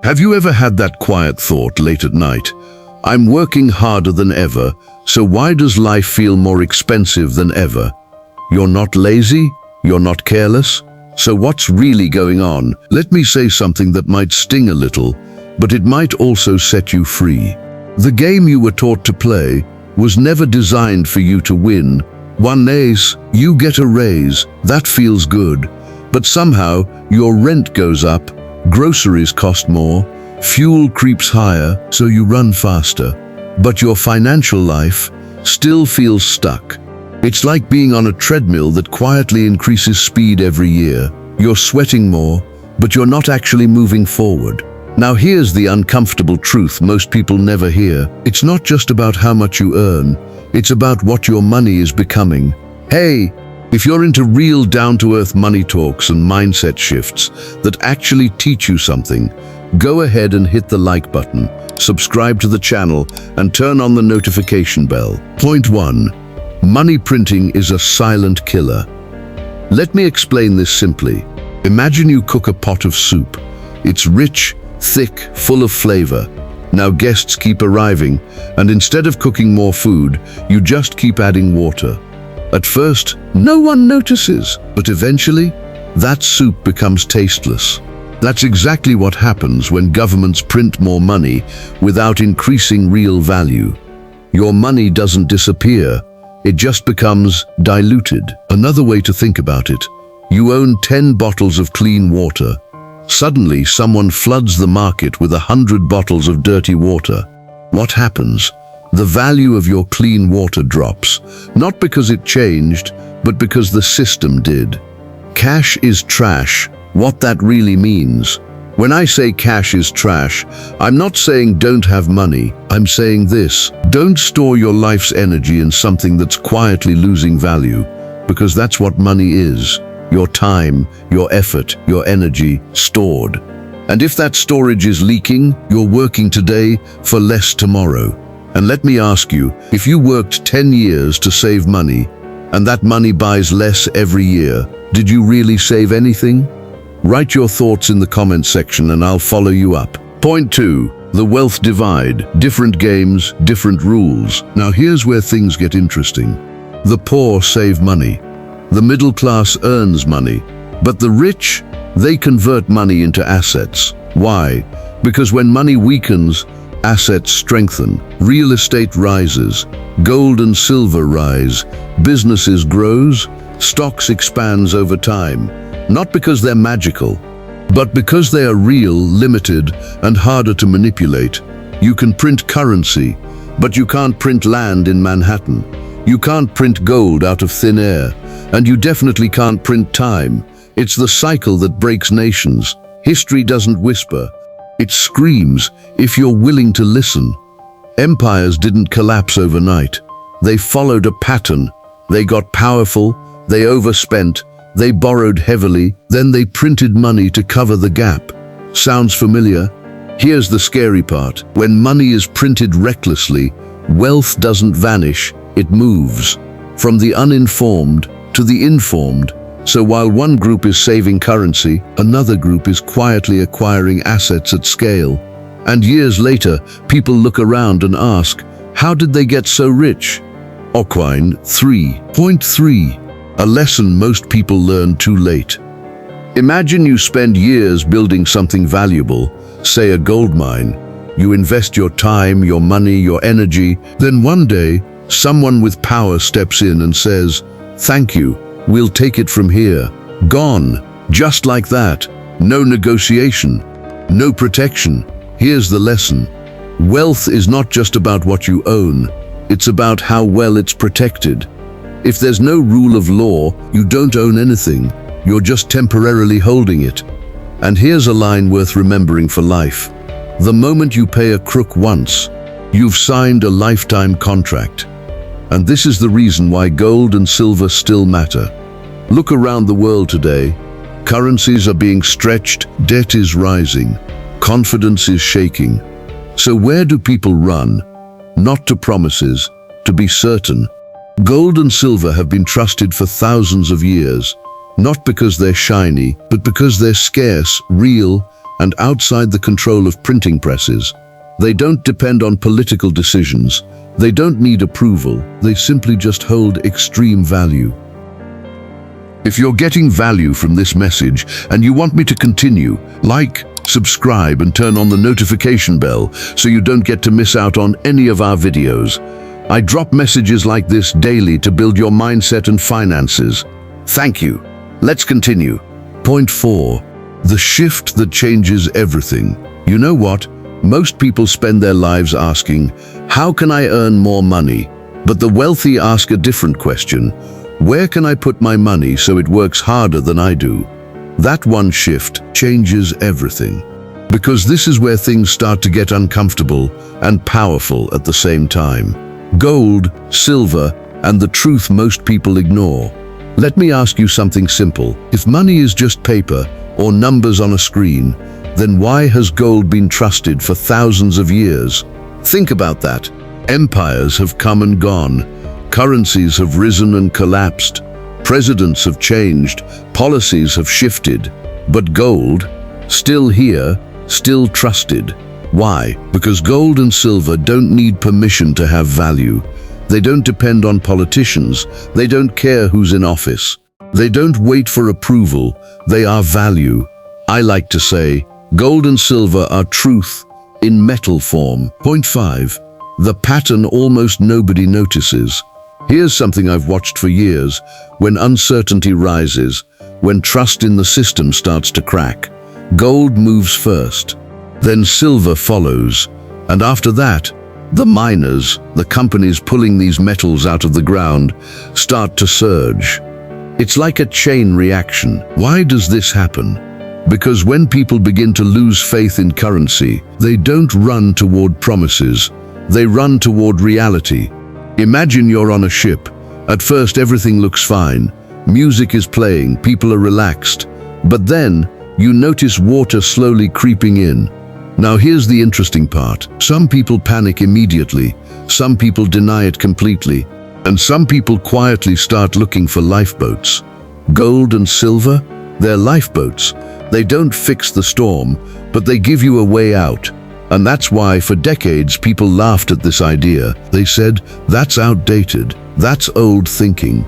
Have you ever had that quiet thought late at night? I'm working harder than ever, so why does life feel more expensive than ever? You're not lazy, you're not careless, so what's really going on? Let me say something that might sting a little, but it might also set you free. The game you were taught to play was never designed for you to win. One ace, you get a raise, that feels good. But somehow, your rent goes up, groceries cost more, fuel creeps higher, so you run faster. But your financial life still feels stuck. It's like being on a treadmill that quietly increases speed every year. You're sweating more, but you're not actually moving forward. Now here's the uncomfortable truth most people never hear. It's not just about how much you earn, it's about what your money is becoming. Hey, if you're into real down-to-earth money talks and mindset shifts that actually teach you something, go ahead and hit the like button, subscribe to the channel, and turn on the notification bell. Point 1. Money printing is a silent killer. Let me explain this simply. Imagine you cook a pot of soup. It's rich, thick, full of flavor. Now guests keep arriving, and instead of cooking more food, you just keep adding water. At first, no one notices, but eventually, that soup becomes tasteless. That's exactly what happens when governments print more money without increasing real value. Your money doesn't disappear, it just becomes diluted. Another way to think about it, you own 10 bottles of clean water. Suddenly, someone floods the market with 100 bottles of dirty water. What happens? The value of your clean water drops, not because it changed, but because the system did. Cash is trash. What that really means. When I say cash is trash, I'm not saying don't have money. I'm saying this: don't store your life's energy in something that's quietly losing value, because that's what money is. Your time, your effort, your energy stored. And if that storage is leaking, you're working today for less tomorrow. And let me ask you, if you worked 10 years to save money, and that money buys less every year, did you really save anything? Write your thoughts in the comments section and I'll follow you up. Point 2. The wealth divide. Different games, different rules. Now here's where things get interesting. The poor save money. The middle class earns money. But the rich, they convert money into assets. Why? Because when money weakens, assets strengthen. Real estate rises. Gold and silver rise. Businesses grows. Stocks expands over time. Not because they're magical, but because they are real, limited, and harder to manipulate. You can print currency, but you can't print land in Manhattan. You can't print gold out of thin air, and you definitely can't print time. It's the cycle that breaks nations. History doesn't whisper. It screams if you're willing to listen. Empires didn't collapse overnight. They followed a pattern. They got powerful, they overspent, they borrowed heavily, then they printed money to cover the gap. Sounds familiar? Here's the scary part. When money is printed recklessly, wealth doesn't vanish, it moves. From the uninformed to the informed. So while one group is saving currency, another group is quietly acquiring assets at scale. And years later, people look around and ask, how did they get so rich? Ockwine 3.3. A lesson most people learn too late. Imagine you spend years building something valuable, say a gold mine. You invest your time, your money, your energy. Then one day, someone with power steps in and says, "Thank you, we'll take it from here." Gone, just like that. No negotiation, no protection. Here's the lesson. Wealth is not just about what you own, it's about how well it's protected. If there's no rule of law, you don't own anything. You're just temporarily holding it. And here's a line worth remembering for life. The moment you pay a crook once, you've signed a lifetime contract. And this is the reason why gold and silver still matter. Look around the world today. Currencies are being stretched, debt is rising, confidence is shaking. So where do people run? Not to promises, to be certain. Gold and silver have been trusted for thousands of years, not because they're shiny, but because they're scarce, real, and outside the control of printing presses. They don't depend on political decisions. They don't need approval. They simply just hold extreme value. If you're getting value from this message and you want me to continue, like, subscribe and turn on the notification bell so you don't get to miss out on any of our videos. I drop messages like this daily to build your mindset and finances. Thank you. Let's continue. Point 4. The shift that changes everything. You know what? Most people spend their lives asking, how can I earn more money? But the wealthy ask a different question. Where can I put my money so it works harder than I do? That one shift changes everything. Because this is where things start to get uncomfortable and powerful at the same time. Gold, silver, and the truth most people ignore. Let me ask you something simple. If money is just paper or numbers on a screen, then why has gold been trusted for thousands of years? Think about that. Empires have come and gone. Currencies have risen and collapsed. Presidents have changed. Policies have shifted. But gold, still here, still trusted. Why? Because gold and silver don't need permission to have value. They don't depend on politicians. They don't care who's in office. They don't wait for approval. They are value. I like to say, gold and silver are truth in metal form. Point 5. The pattern almost nobody notices. Here's something I've watched for years. When uncertainty rises, when trust in the system starts to crack, gold moves first. Then silver follows. And after that, the miners, the companies pulling these metals out of the ground, start to surge. It's like a chain reaction. Why does this happen? Because when people begin to lose faith in currency, they don't run toward promises. They run toward reality. Imagine you're on a ship. At first everything looks fine. Music is playing, people are relaxed. But then, you notice water slowly creeping in. Now here's the interesting part. Some people panic immediately. Some people deny it completely. And some people quietly start looking for lifeboats. Gold and silver? They're lifeboats. They don't fix the storm, but they give you a way out. And that's why for decades people laughed at this idea. They said, that's outdated, that's old thinking.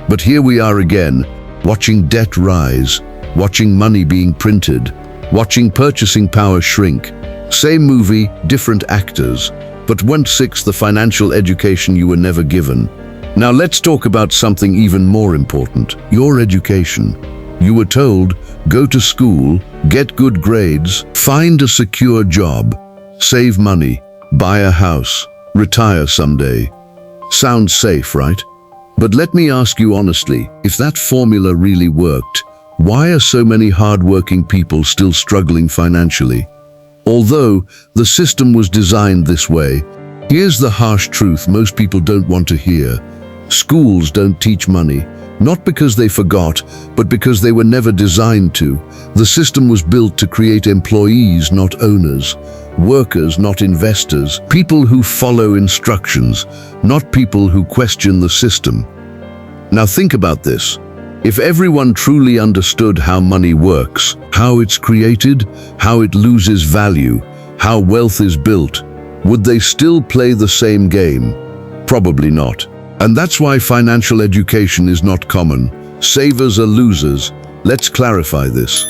But here we are again, watching debt rise, watching money being printed, watching purchasing power shrink. Same movie, different actors, but 1/6 the financial education you were never given. Now let's talk about something even more important, your education. You were told, go to school, get good grades, find a secure job, save money, buy a house, retire someday. Sounds safe, right? But let me ask you honestly, if that formula really worked, why are so many hardworking people still struggling financially? Although the system was designed this way, here's the harsh truth most people don't want to hear. Schools don't teach money. Not because they forgot, but because they were never designed to. The system was built to create employees, not owners. Workers, not investors. People who follow instructions, not people who question the system. Now think about this. If everyone truly understood how money works, how it's created, how it loses value, how wealth is built, would they still play the same game? Probably not. And that's why financial education is not common. Savers are losers. Let's clarify this.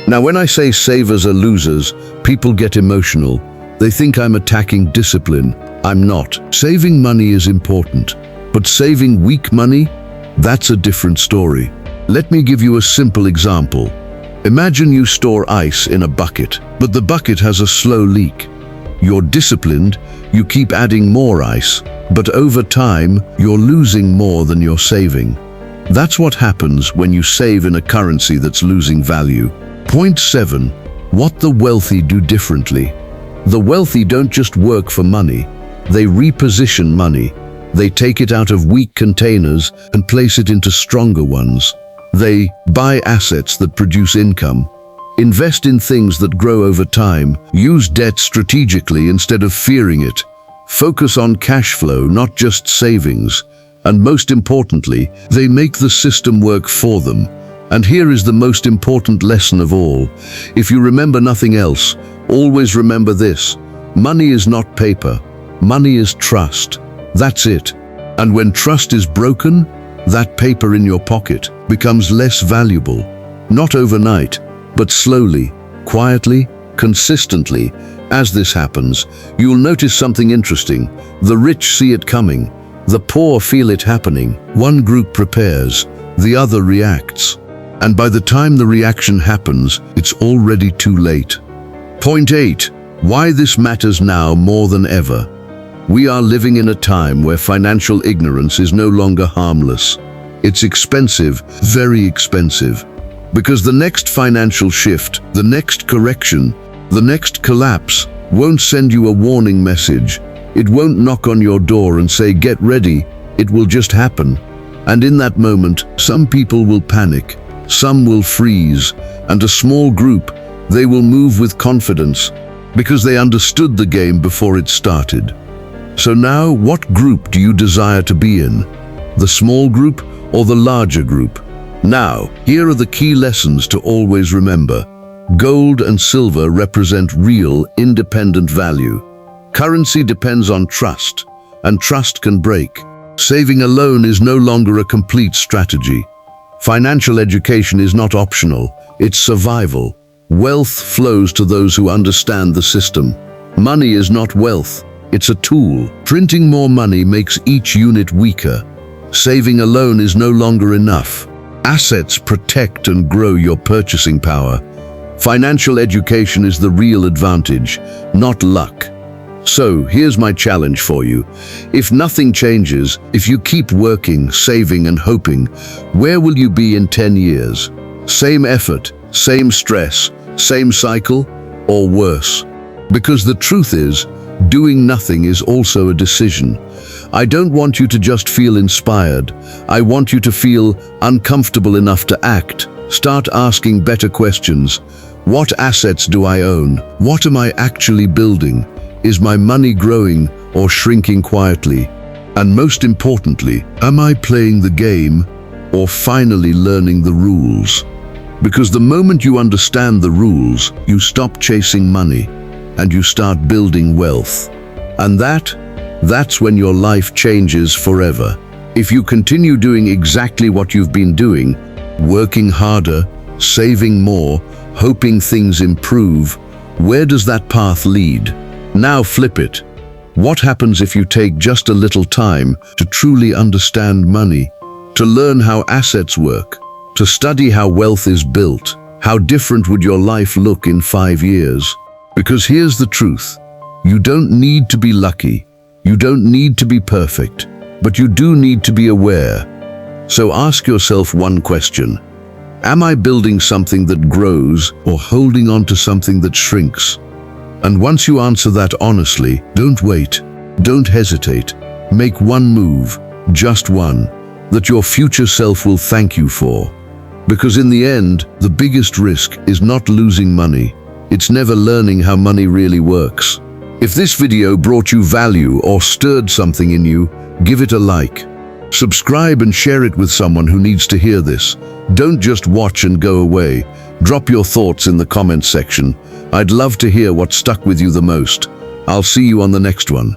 Now, when I say savers are losers, people get emotional. They think I'm attacking discipline. I'm not. Saving money is important, but saving weak money, that's a different story. Let me give you a simple example. Imagine you store ice in a bucket, but the bucket has a slow leak. You're disciplined, you keep adding more ice, but over time, you're losing more than you're saving. That's what happens when you save in a currency that's losing value. Point 7. What the wealthy do differently. The wealthy don't just work for money. They reposition money. They take it out of weak containers and place it into stronger ones. They buy assets that produce income. Invest in things that grow over time. Use debt strategically instead of fearing it. Focus on cash flow, not just savings. And most importantly, they make the system work for them. And here is the most important lesson of all. If you remember nothing else, always remember this. Money is not paper. Money is trust. That's it. And when trust is broken, that paper in your pocket becomes less valuable. Not overnight, but slowly, quietly, consistently. As this happens, you'll notice something interesting. The rich see it coming. The poor feel it happening. One group prepares, the other reacts. And by the time the reaction happens, it's already too late. Point 8. Why this matters now more than ever. We are living in a time where financial ignorance is no longer harmless. It's expensive, very expensive. Because the next financial shift, the next correction, the next collapse won't send you a warning message. It won't knock on your door and say, "Get ready." It will just happen. And in that moment, some people will panic, some will freeze, and a small group, they will move with confidence because they understood the game before it started. So now, what group do you desire to be in? The small group or the larger group? Now, here are the key lessons to always remember. Gold and silver represent real, independent value. Currency depends on trust, and trust can break. Saving alone is no longer a complete strategy. Financial education is not optional, it's survival. Wealth flows to those who understand the system. Money is not wealth, it's a tool. Printing more money makes each unit weaker. Saving alone is no longer enough. Assets protect and grow your purchasing power. Financial education is the real advantage, not luck. So, here's my challenge for you. If nothing changes, if you keep working, saving and hoping, where will you be in 10 years? Same effort, same stress, same cycle, or worse? Because the truth is, doing nothing is also a decision. I don't want you to just feel inspired. I want you to feel uncomfortable enough to act. Start asking better questions. What assets do I own? What am I actually building? Is my money growing or shrinking quietly? And most importantly, am I playing the game or finally learning the rules? Because the moment you understand the rules, you stop chasing money and you start building wealth. And that's when your life changes forever. If you continue doing exactly what you've been doing, working harder, saving more, hoping things improve, where does that path lead? Now flip it. What happens if you take just a little time to truly understand money, to learn how assets work, to study how wealth is built? How different would your life look in 5 years? Because here's the truth. You don't need to be lucky. You don't need to be perfect, but you do need to be aware. So ask yourself one question. Am I building something that grows or holding on to something that shrinks? And once you answer that honestly, don't wait, don't hesitate. Make one move, just one, that your future self will thank you for. Because in the end, the biggest risk is not losing money. It's never learning how money really works. If this video brought you value or stirred something in you, give it a like. Subscribe and share it with someone who needs to hear this. Don't just watch and go away. Drop your thoughts in the comments section. I'd love to hear what stuck with you the most. I'll see you on the next one.